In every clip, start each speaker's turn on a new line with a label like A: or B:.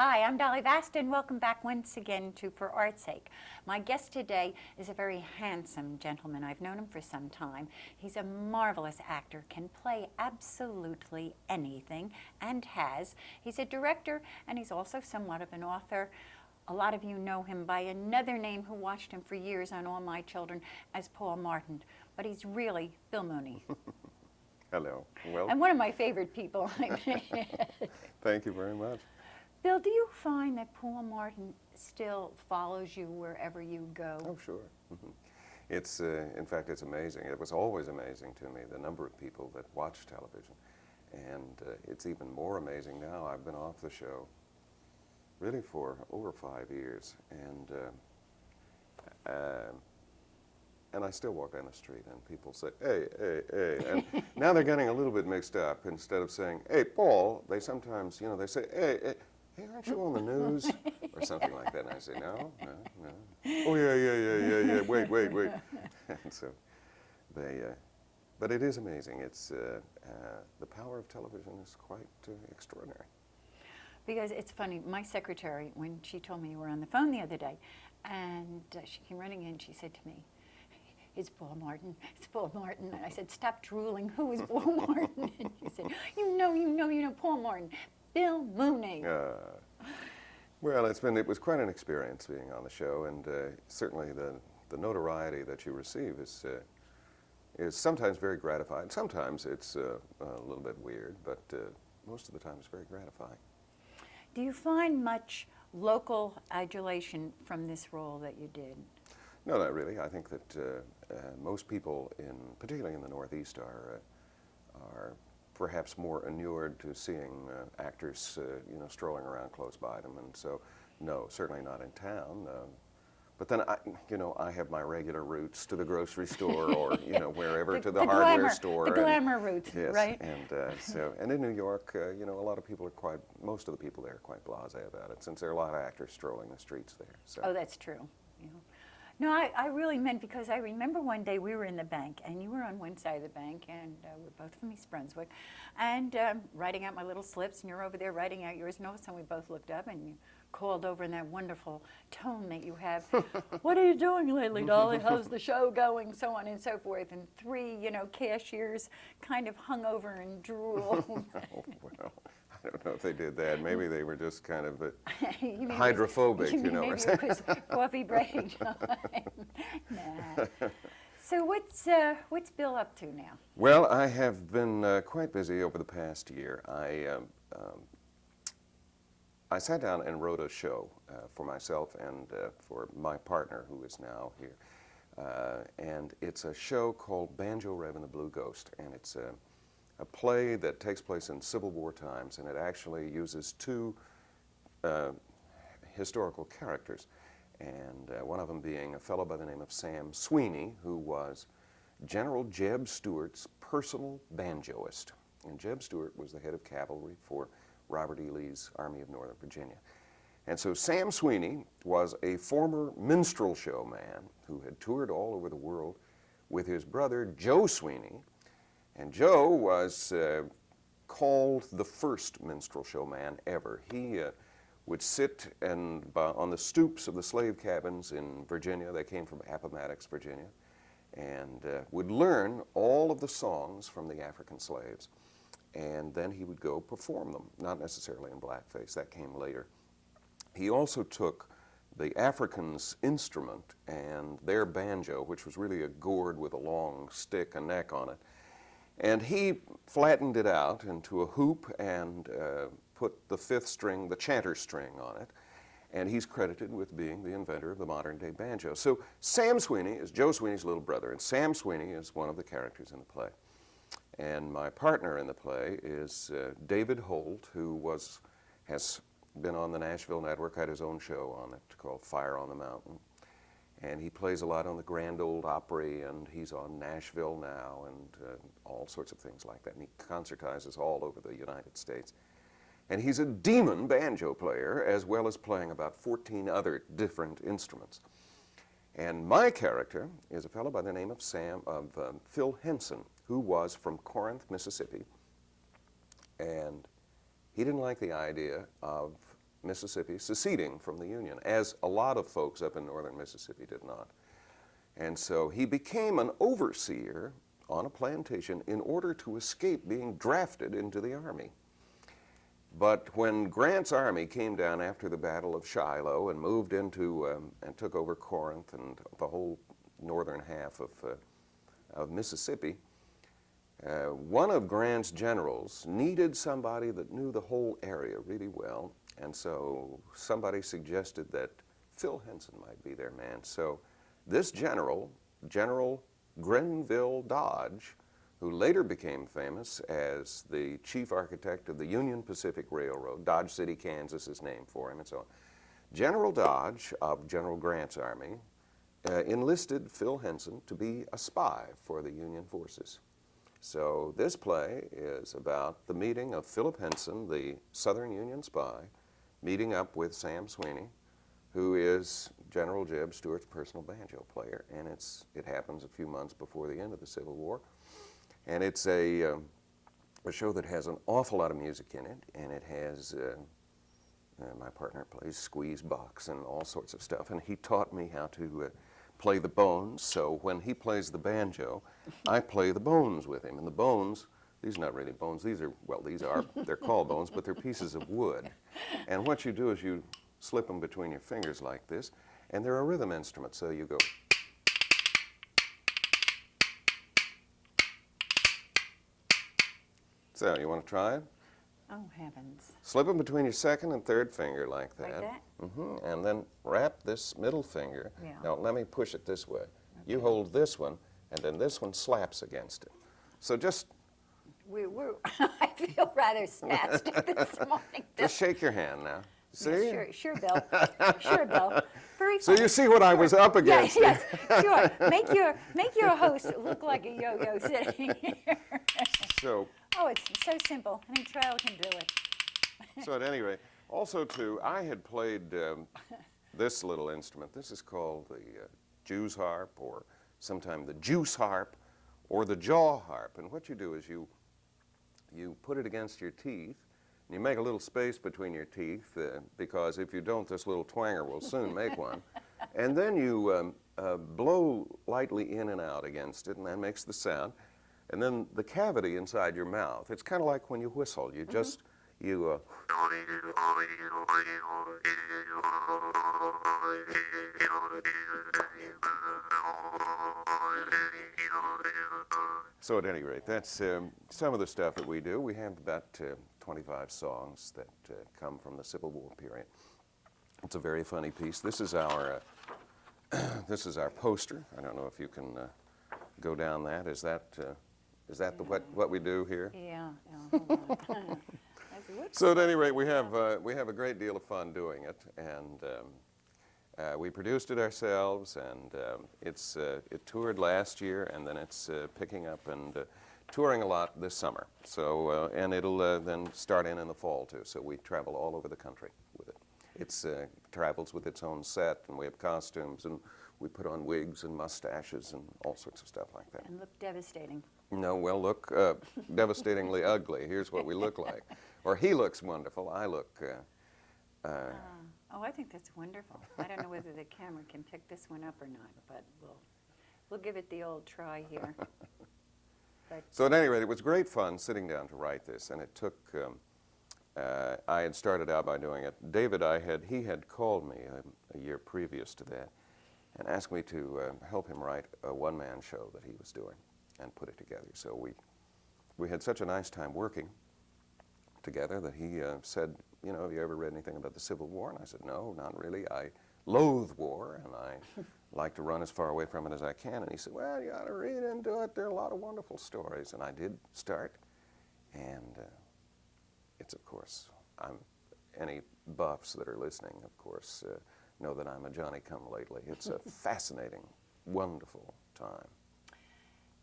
A: Hi, I'm Dolly Vasta, and welcome back once again to For Art's Sake. My guest today is a very handsome gentleman. I've known him for some time. He's a marvelous actor, can play absolutely anything, and has. He's a director, and he's also somewhat of an author. A lot of you know him by another name who watched him for years on All My Children as Paul Martin, but he's really Bill Mooney.
B: Hello. Well,
A: And one of my favorite people.
B: thank you very much.
A: Bill, do you find that Paul Martin still follows you wherever you go?
B: Oh, sure. It's, in fact, it's amazing. It was always amazing to me, the number of people that watch television. And it's even more amazing now. I've been off the show really for over 5 years. And I still walk down the street and people say, hey, hey, hey. And now they're getting a little bit mixed up. Instead of saying, hey, Paul, they sometimes, you know, they say, hey, hey. Hey, aren't you on the news? Or something like that. And I say, no, no, no. Oh, yeah, wait. And so they, but it is amazing. It's, the power of television is quite extraordinary.
A: Because it's funny, my secretary, when she told me you were on the phone the other day, and she came running in, she said to me, it's Paul Martin, it's Paul Martin. And I said, stop drooling, who is Paul Martin? And she said, you know, Paul Martin. Bill Mooney.
B: Well, it was quite an experience being on the show, and certainly the notoriety that you receive is sometimes very gratifying. Sometimes it's a little bit weird, but most of the time it's very gratifying.
A: Do you find much local adulation from this role that you did?
B: No, not really. I think that most people, particularly in the Northeast, are perhaps more inured to seeing actors, you know, strolling around close by them, and so, no, certainly not in town. But then, I have my regular routes to the grocery store, or wherever, to the hardware store.
A: The glamour route,
B: yes,
A: right?
B: And in New York, a lot of people are most of the people there are quite blasé about it, since there are a lot of actors strolling the streets there. So.
A: Oh, that's true. Yeah. No, I really meant, because I remember one day we were in the bank, and you were on one side of the bank, and we're both from East Brunswick, and writing out my little slips, and you're over there writing out yours notes, and we both looked up, and you called over in that wonderful tone that you have. What are you doing lately, Dolly? How's the show going? So on and so forth. And three, cashiers kind of hung over and drooled.
B: Oh, well, I don't know if they did that. Maybe they were just kind of hydrophobic,
A: Maybe it was coffee break time. Nah. So what's Bill up to now?
B: Well, I have been quite busy over the past year. I sat down and wrote a show for myself and for my partner, who is now here. And it's a show called Banjo Rev and the Blue Ghost, and it's a play that takes place in Civil War times, and it actually uses two historical characters, and one of them being a fellow by the name of Sam Sweeney, who was General Jeb Stuart's personal banjoist. And Jeb Stuart was the head of cavalry for Robert E. Lee's Army of Northern Virginia. And so Sam Sweeney was a former minstrel show man who had toured all over the world with his brother Joe Sweeney. And Joe was called the first minstrel show man ever. He would sit on the stoops of the slave cabins in Virginia. They came from Appomattox, Virginia, and would learn all of the songs from the African slaves. And then he would go perform them, not necessarily in blackface. That came later. He also took the Africans' instrument and their banjo, which was really a gourd with a long stick, a neck on it, and he flattened it out into a hoop and put the fifth string, the chanter string, on it. And he's credited with being the inventor of the modern-day banjo. So Sam Sweeney is Joe Sweeney's little brother, and Sam Sweeney is one of the characters in the play. And my partner in the play is David Holt, who has been on the Nashville Network, had his own show on it called Fire on the Mountain. And he plays a lot on the Grand Ole Opry, and he's on Nashville now, and all sorts of things like that. And he concertizes all over the United States. And he's a demon banjo player, as well as playing about 14 other different instruments. And my character is a fellow by the name of Phil Henson, who was from Corinth, Mississippi. And he didn't like the idea of Mississippi seceding from the Union, as a lot of folks up in northern Mississippi did not. And so he became an overseer on a plantation in order to escape being drafted into the Army. But when Grant's army came down after the Battle of Shiloh and moved into and took over Corinth and the whole northern half of Mississippi, one of Grant's generals needed somebody that knew the whole area really well, and so somebody suggested that Phil Henson might be their man. So this general, General Grenville Dodge, who later became famous as the chief architect of the Union Pacific Railroad, Dodge City, Kansas is named for him, and so on. General Dodge of General Grant's army enlisted Phil Henson to be a spy for the Union forces. So this play is about the meeting of Philip Henson, the Southern Union spy, meeting up with Sam Sweeney, who is General Jeb Stuart's personal banjo player, and it happens a few months before the end of the Civil War. And it's a show that has an awful lot of music in it, and it has, my partner plays squeeze box and all sorts of stuff, and he taught me how to play the bones, so when he plays the banjo, I play the bones with him. And the bones, these are not really bones, they're called bones, but they're pieces of wood. And what you do is you slip them between your fingers like this, and they're a rhythm instrument, so you go. So, you want to try it?
A: Oh, heavens.
B: Slip them between your second and third finger like that.
A: Like that?
B: Mm-hmm. And then wrap this middle finger.
A: Yeah.
B: Now, let me push it this way.
A: Okay.
B: You hold this one, and then this one slaps against it. So just...
A: I feel rather spastic this morning.
B: Just shake your hand now. See?
A: Yeah, sure, Bill. Sure, Bill. Very
B: So
A: funny.
B: you see what I was up against.
A: Yes, sure. Make your host look like a yo-yo sitting here.
B: So,
A: Oh, it's so simple. Any child can do it.
B: so at any rate, also too, I had played this little instrument. This is called the Jew's harp, or sometimes the juice harp, or the jaw harp. And what you do is you put it against your teeth, and you make a little space between your teeth, because if you don't, this little twanger will soon make one. And then you blow lightly in and out against it, and that makes the sound. And then the cavity inside your mouth, it's kind of like when you whistle. You just, So at any rate, that's some of the stuff that we do. We have about 25 songs that come from the Civil War period. It's a very funny piece. This is our poster. I don't know if you can go down that. Is that what we do here?
A: Yeah. Hold on.
B: So at any rate, we have a great deal of fun doing it, and we produced it ourselves, and it toured last year, and then it's picking up and touring a lot this summer. So and it'll then start in the fall too. So we travel all over the country with it. It's travels with its own set, and we have costumes, and we put on wigs and mustaches and all sorts of stuff like that.
A: And look devastating.
B: No, well, look devastatingly ugly. Here's what we look like. Or he looks wonderful. I look...
A: Oh, I think that's wonderful. I don't know whether the camera can pick this one up or not, but we'll give it the old try here. But
B: so at any rate, it was great fun sitting down to write this, and it took... I had started out by doing it. David, he had called me a year previous to that and asked me to help him write a one-man show that he was doing and put it together. So we had such a nice time working together that he said, you know, have you ever read anything about the Civil War? And I said, no, not really. I loathe war, and I like to run as far away from it as I can. And he said, well, you ought to read into it. There are a lot of wonderful stories. And I did start, and it's, of course, any buffs that are listening, of course, know that I'm a Johnny-come-lately. It's a fascinating, wonderful time.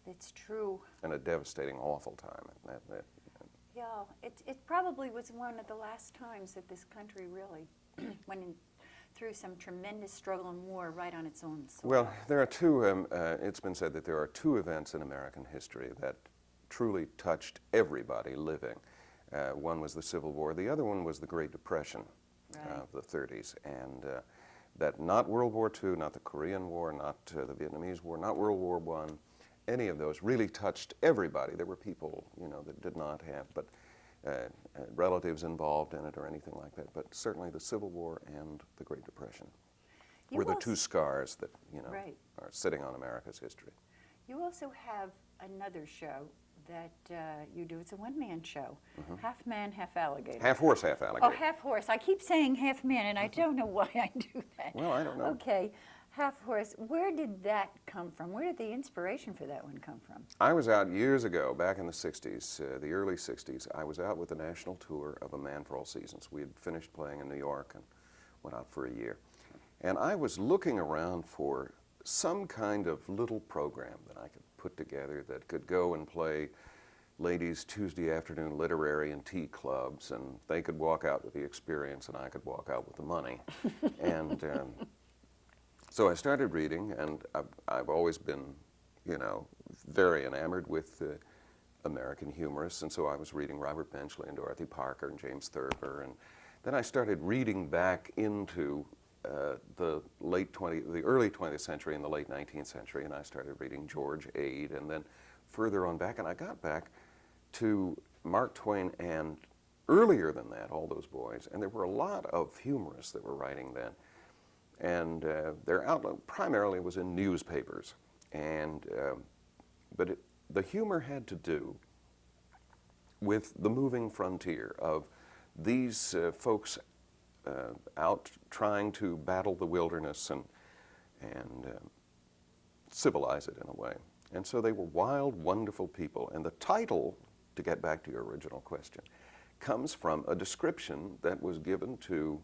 A: it's true.
B: And a devastating, awful time.
A: Yeah, it probably was one of the last times that this country really went through some tremendous struggle and war right on its own soil.
B: Well, there are two, it's been said that there are two events in American history that truly touched everybody living. One was the Civil War. The other one was the Great Depression,
A: Right.
B: of the 30s. And that not World War II, not the Korean War, not the Vietnamese War, not World War I, any of those really touched everybody. There were people, you know, that did not have but relatives involved in it or anything like that. But certainly the Civil War and the Great Depression were the two scars that, you know,
A: Right.
B: are sitting on America's history.
A: You also have another show that you do. It's a one-man show, half man, half alligator.
B: Half horse, half alligator.
A: Oh, half horse. I keep saying half man, and I don't know why I do that.
B: Well, I don't know.
A: Okay, half horse. Where did that come from? Where did the inspiration for that one come from?
B: I was out years ago, back in the 60s, the early 60s. I was out with the national tour of A Man for All Seasons. We had finished playing in New York and went out for a year. And I was looking around for some kind of little program that I could put together that could go and play ladies' Tuesday afternoon literary and tea clubs, and they could walk out with the experience and I could walk out with the money. And so I started reading, and I've always been, you know, very enamored with American humorists, and so I was reading Robert Benchley and Dorothy Parker and James Thurber, and then I started reading back into the early 20th century and the late 19th century, and I started reading George Ade, and then further on back, and I got back to Mark Twain and earlier than that, all those boys, and there were a lot of humorists that were writing then, and their outlet primarily was in newspapers, and but the humor had to do with the moving frontier of these folks out trying to battle the wilderness and civilize it in a way. And so they were wild, wonderful people. And the title, to get back to your original question, comes from a description that was given to,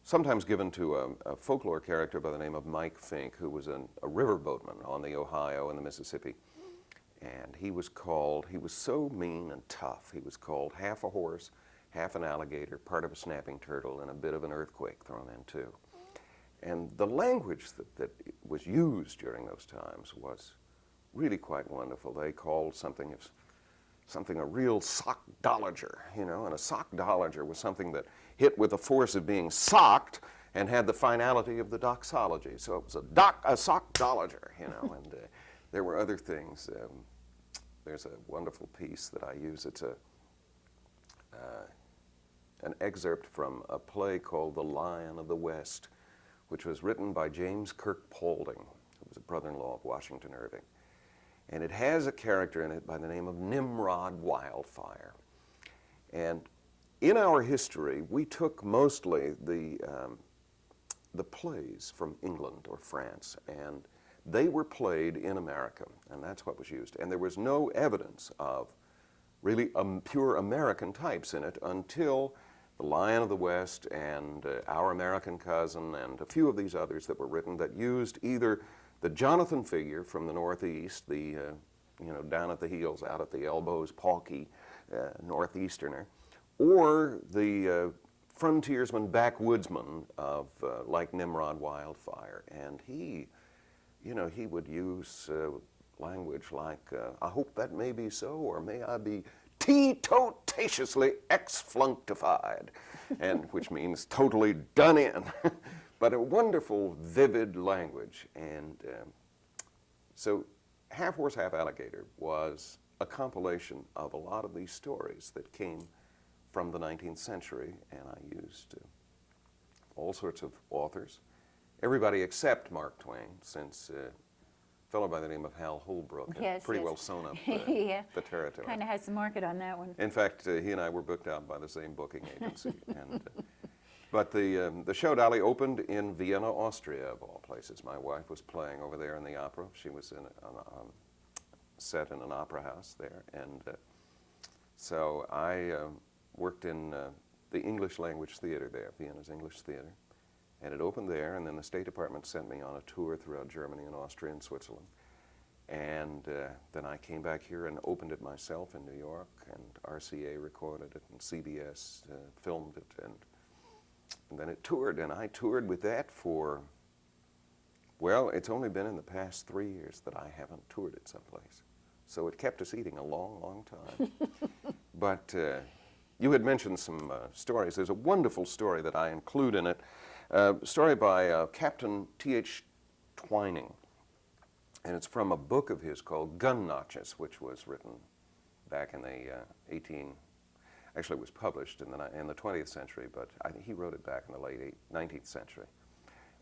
B: sometimes given to a folklore character by the name of Mike Fink, who was a riverboatman on the Ohio and the Mississippi. And he was so mean and tough, he was called half a horse, half an alligator, part of a snapping turtle, and a bit of an earthquake thrown in too. And the language that was used during those times was really quite wonderful. They called something a real sockdolager, you know, and a sockdolager was something that hit with the force of being socked and had the finality of the doxology. So it was a sockdolager, you know, and there were other things. There's a wonderful piece that I use. It's an excerpt from a play called The Lion of the West, which was written by James Kirk Paulding, who was a brother-in-law of Washington Irving. And it has a character in it by the name of Nimrod Wildfire. And in our history, we took mostly the plays from England or France, and they were played in America, and that's what was used. And there was no evidence of really pure American types in it until The Lion of the West and Our American Cousin and a few of these others that were written that used either the Jonathan figure from the Northeast, the, you know, down at the heels, out at the elbows, pawky Northeasterner, or the frontiersman, backwoodsman of like Nimrod Wildfire. And he, you know, he would use language like, I hope that may be so, or may I be teetotatiously exflunctified, and which means totally done in. But a wonderful, vivid language. And so Half Horse, Half Alligator was a compilation of a lot of these stories that came from the 19th century, and I used all sorts of authors, everybody except Mark Twain, since a fellow by the name of Hal Holbrook had pretty well sewn up
A: yeah.
B: the territory.
A: Kind of has the market on that one.
B: In fact, he and I were booked out by the same booking agency. And, but the show, Dolly, opened in Vienna, Austria, of all places. My wife was playing over there in the opera. She was in set in an opera house there. And so I worked in the English language theater there, Vienna's English theater. And it opened there, and then the State Department sent me on a tour throughout Germany and Austria and Switzerland. And then I came back here and opened it myself in New York, and RCA recorded it, and CBS filmed it, and then it toured, and I toured with that for, well, it's only been in the past 3 years that I haven't toured it someplace. So it kept us eating a long, long time. But You had mentioned some stories. There's a wonderful story that I include in it, a story by Captain T.H. Twining, and it's from a book of his called Gun Notches, which was written back in the actually it was published in the 20th century, but he wrote it back in the late 19th century.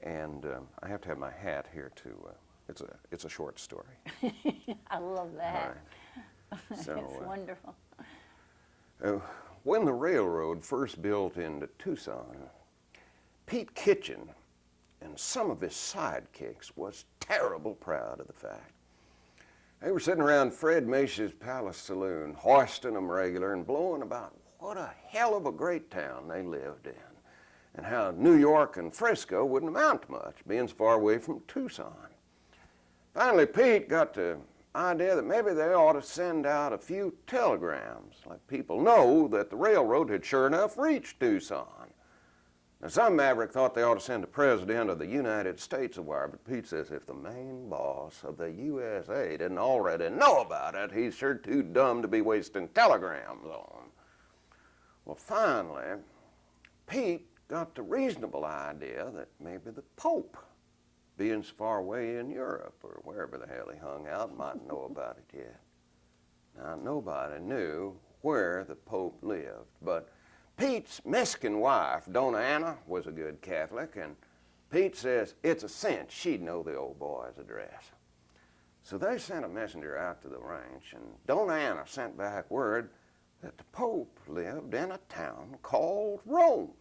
B: And I have to have my hat here to, it's a short story.
A: I love that.
B: Right. So,
A: it's wonderful.
B: When the railroad first built into Tucson, Pete Kitchen and some of his sidekicks was terrible proud of the fact. They were sitting around Fred Mace's Palace Saloon, hoisting them regular and blowing about what a hell of a great town they lived in, and how New York and Frisco wouldn't amount to much, being so far away from Tucson. Finally, Pete got the idea that maybe they ought to send out a few telegrams, let people know that the railroad had sure enough reached Tucson. Now, some maverick thought they ought to send the President of the United States a wire, but Pete says if the main boss of the USA didn't already know about it, he's sure too dumb to be wasting telegrams on. Well, finally, Pete got the reasonable idea that maybe the Pope, being so far away in Europe or wherever the hell he hung out, might know about it yet. Now, nobody knew where the Pope lived, but Pete's Mexican wife, Donna Anna, was a good Catholic, and Pete says it's a cinch she'd know the old boy's address. So they sent a messenger out to the ranch, and Donna Anna sent back word that the Pope lived in a town called Rome.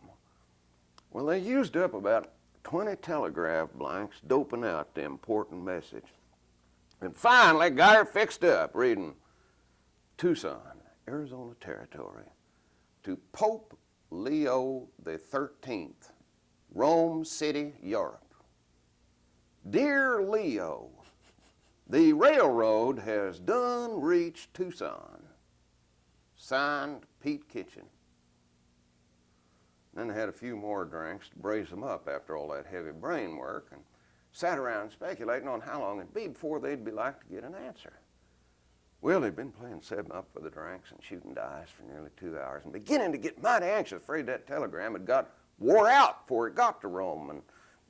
B: Well, they used up about 20 telegraph blanks doping out the important message, and finally got her fixed up reading Tucson, Arizona Territory, to Pope Leo the 13th, Rome City, Europe. Dear Leo, the railroad has done reached Tucson. Signed, Pete Kitchen. Then they had a few more drinks to brace them up after all that heavy brain work, and sat around speculating on how long it'd be before they'd be like to get an answer. Well, they'd been playing 7-up for the drinks and shooting dice for nearly 2 hours and beginning to get mighty anxious, afraid that telegram had got wore out before it got to Rome and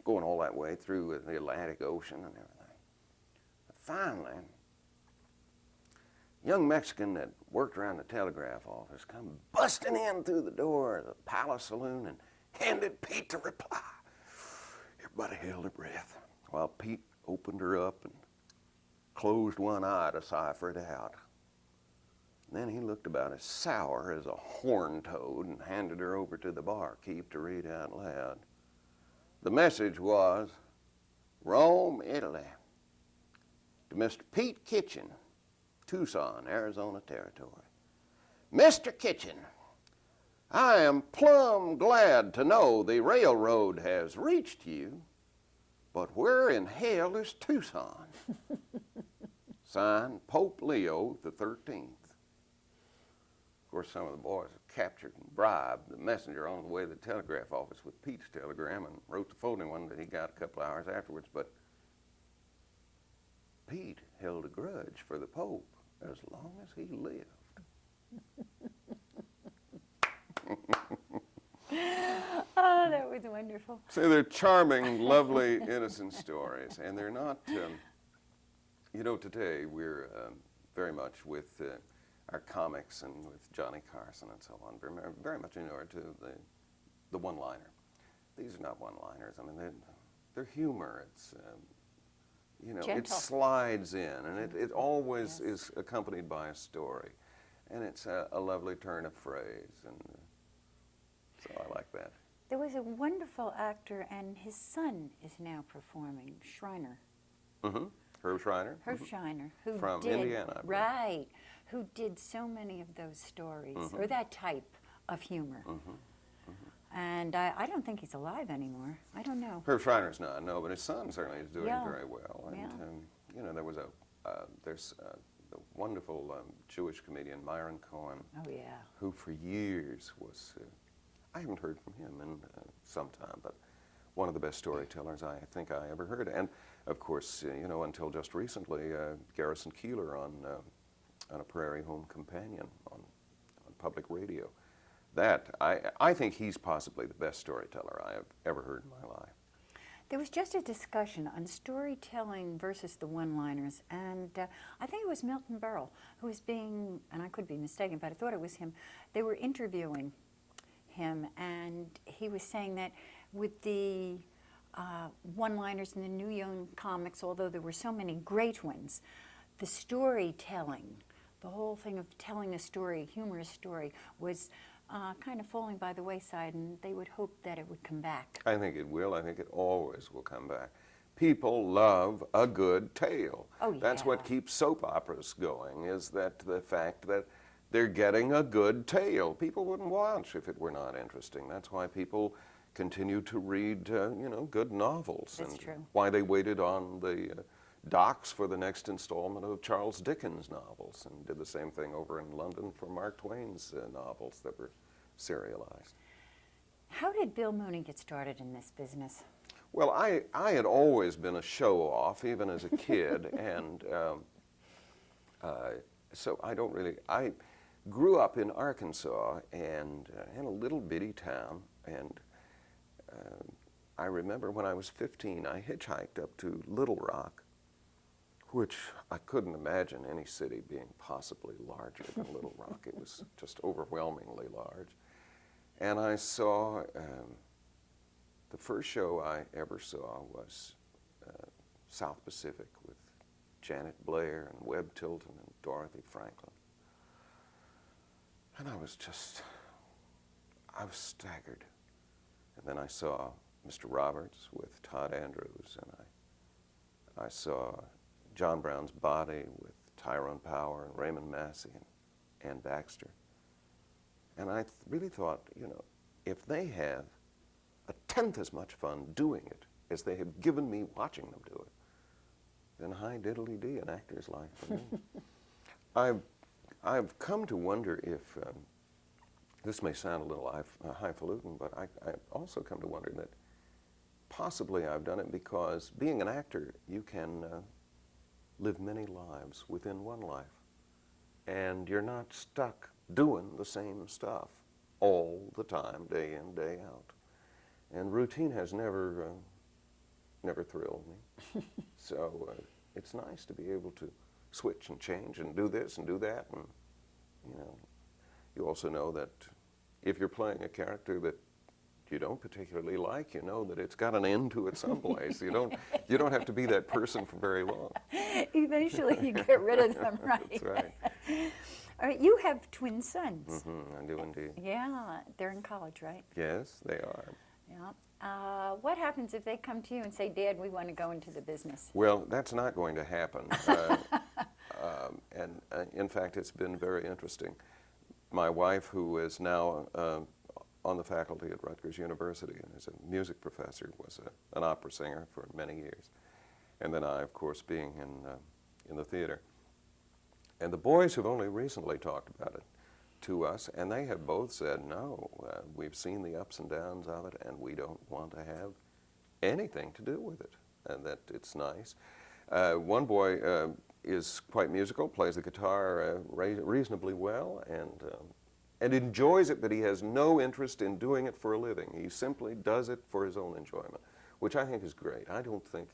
B: going all that way through the Atlantic Ocean and everything. But finally, a young Mexican that worked around the telegraph office come busting in through the door of the Palace Saloon and handed Pete the reply. Everybody held their breath while Pete opened her up and closed one eye to cipher it out. Then he looked about as sour as a horned toad and handed her over to the barkeep to read out loud. The message was, Rome, Italy, to Mr. Pete Kitchen, Tucson, Arizona Territory. Mr. Kitchen, I am plumb glad to know the railroad has reached you, but where in hell is Tucson? Signed, Pope Leo the 13th. Of course, some of the boys captured and bribed the messenger on the way to the telegraph office with Pete's telegram and wrote the folding one that he got a couple hours afterwards, but Pete held a grudge for the Pope as long as he lived.
A: Oh, that was wonderful.
B: So they're charming, lovely, innocent stories, and they're not, you know, today we're very much with our comics and with Johnny Carson and so on, very much inured to the one-liner. These are not one-liners. I mean, they're humor. It's, you know,
A: Gentle.
B: it slides in, and it always is accompanied by a story, and it's a lovely turn of phrase, and so I like that.
A: There was a wonderful actor, and his son is now performing, Schreiner.
B: Mm-hmm. Herb Schreiner.
A: Herb Schreiner, who
B: From
A: did,
B: Indiana, I believe.
A: right, who did so many of those stories, or that type of humor. And I don't think he's alive anymore. I don't know.
B: Herb Schreiner's not, no, but his son certainly is doing
A: Yeah.
B: very well. And,
A: Yeah.
B: You know, there was there's the wonderful Jewish comedian Myron Cohen,
A: Oh, yeah.
B: who for years was, I haven't heard from him in some time, but one of the best storytellers I think I ever heard. And of course, you know, until just recently, Garrison Keillor on A Prairie Home Companion on public radio. I think he's possibly the best storyteller I have ever heard in my life.
A: There was just a discussion on storytelling versus the one-liners, and I think it was Milton Berle who was being, and I could be mistaken, but I thought it was him. They were interviewing him, and he was saying that with the one-liners in the New Young comics, although there were so many great ones, the storytelling, the whole thing of telling a story, humorous story, was kind of falling by the wayside, and they would hope that it would come back.
B: I think it will. I think it always will come back. People love a good tale.
A: Oh, yeah.
B: That's what keeps soap operas going, is that the fact that they're getting a good tale. People wouldn't watch if it were not interesting. That's why people continue to read, good novels.
A: That's
B: and
A: true.
B: Why they waited on the docks for the next installment of Charles Dickens' novels, and did the same thing over in London for Mark Twain's novels that were serialized.
A: How did Bill Mooney get started in this business?
B: Well, I had always been a show-off, even as a kid, and so I grew up in Arkansas, and in a little bitty town, and I remember when I was 15, I hitchhiked up to Little Rock, which I couldn't imagine any city being possibly larger than Little Rock. It was just overwhelmingly large. And I saw, the first show I ever saw was South Pacific with Janet Blair and Webb Tilton and Dorothy Franklin. And I was staggered. And then I saw Mr. Roberts with Todd Andrews, and I saw John Brown's Body with Tyrone Power and Raymond Massey and Ann Baxter. And I really thought, if they have a tenth as much fun doing it as they have given me watching them do it, then hi diddly dee, an actor's life for me. I've come to wonder if, this may sound a little highfalutin, but I also come to wonder that possibly I've done it because being an actor, you can live many lives within one life. And you're not stuck doing the same stuff all the time, day in, day out. And routine has never thrilled me. So it's nice to be able to switch and change and do this and do that. And, you also know that if you're playing a character that you don't particularly like, you know that it's got an end to it someplace. You don't have to be that person for very long.
A: Eventually you get rid of them, right?
B: That's right.
A: All right, you have twin sons.
B: Mm-hmm, I do indeed.
A: Yeah, they're in college, right?
B: Yes, they are.
A: Yeah. What happens if they come to you and say, Dad, we want to go into the business?
B: Well, that's not going to happen. In fact, it's been very interesting. My wife, who is now on the faculty at Rutgers University and is a music professor, was an opera singer for many years. And then I, of course, being in the theater. And the boys have only recently talked about it to us, and they have both said, no, we've seen the ups and downs of it, and we don't want to have anything to do with it, and that it's nice. One boy is quite musical, plays the guitar reasonably well, and enjoys it, but he has no interest in doing it for a living. He simply does it for his own enjoyment, which I think is great. I don't think,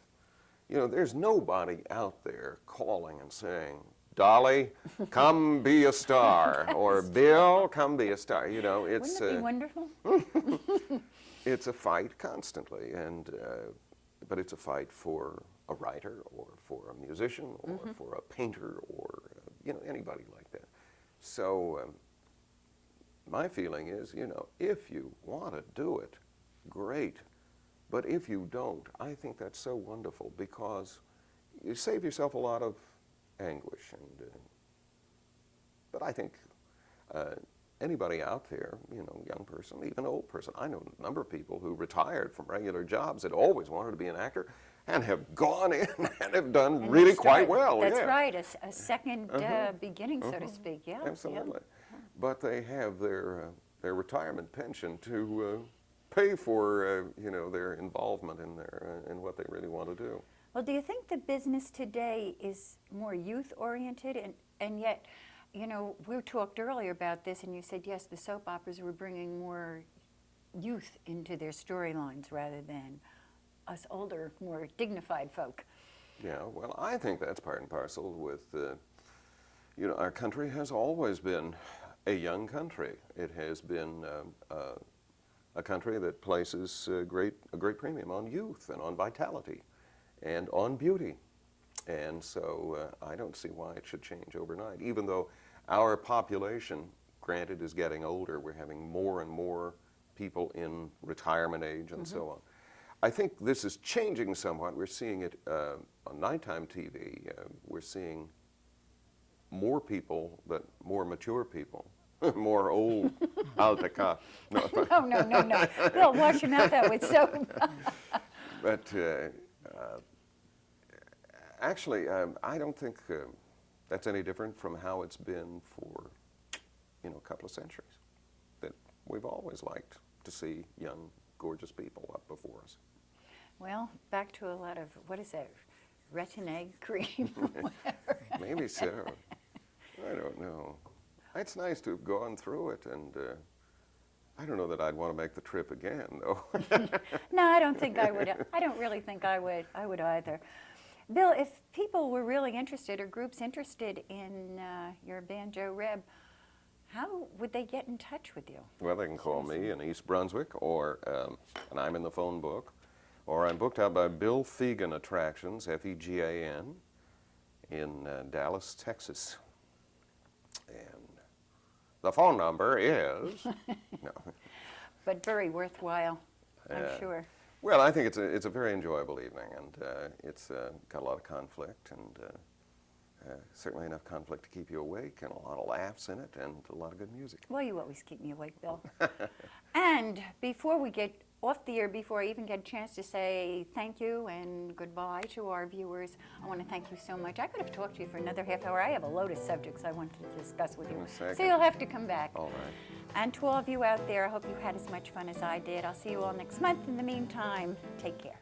B: there's nobody out there calling and saying, Dolly, come be a star, or Bill, come be a star. It's
A: Wouldn't it be wonderful?
B: It's a fight constantly, but it's a fight for a writer, or for a musician, or for a painter, or anybody like that. So my feeling is, if you want to do it, great. But if you don't, I think that's so wonderful because you save yourself a lot of anguish. But I think anybody out there, young person, even old person, I know a number of people who retired from regular jobs that always wanted to be an actor and have gone in and have done
A: And
B: really
A: they
B: quite
A: started-
B: well.
A: That's
B: yeah.
A: right, a second beginning, so to speak. Yeah,
B: Absolutely. But they have their retirement pension to pay for their involvement in what they really want to do.
A: Well, do you think the business today is more youth-oriented, and yet You know, we talked earlier about this, and you said, yes, the soap operas were bringing more youth into their storylines rather than us older, more dignified folk.
B: Yeah, well, I think that's part and parcel with, you know, our country has always been a young country. It has been a country that places a great premium on youth and on vitality and on beauty. And so I don't see why it should change overnight, even though our population, granted, is getting older. We're having more and more people in retirement age and so on. I think this is changing somewhat. We're seeing it on nighttime TV. We're seeing more people, but more mature people, more old alta. No,
A: No. Bill, wash your mouth out with soap.
B: but actually, I don't think that's any different from how it's been for, you know, a couple of centuries. That we've always liked to see young, gorgeous people up before us.
A: Well, back to a lot of, what is that, retin-egg cream?
B: Maybe so. I don't know. It's nice to have gone through it, and I don't know that I'd want to make the trip again, though.
A: No, I don't think I would. I don't really think I would. I would either. Bill, if people were really interested, or groups interested in your banjo reb, how would they get in touch with you?
B: Well, they can call me in East Brunswick, or, and I'm in the phone book, or I'm booked out by Bill Fegan Attractions, F-E-G-A-N, in Dallas, Texas. And the phone number is... No.
A: But very worthwhile, I'm sure.
B: Well, I think it's a very enjoyable evening, and it's got a lot of conflict, and certainly enough conflict to keep you awake, and a lot of laughs in it, and a lot of good music.
A: Well, you always keep me awake, Bill. And before we get off the air, before I even get a chance to say thank you and goodbye to our viewers, I want to thank you so much. I could have talked to you for another half hour. I have a load of subjects I want to discuss with you. So you'll have to come back.
B: All right.
A: And to all of you out there, I hope you had as much fun as I did. I'll see you all next month. In the meantime, take care.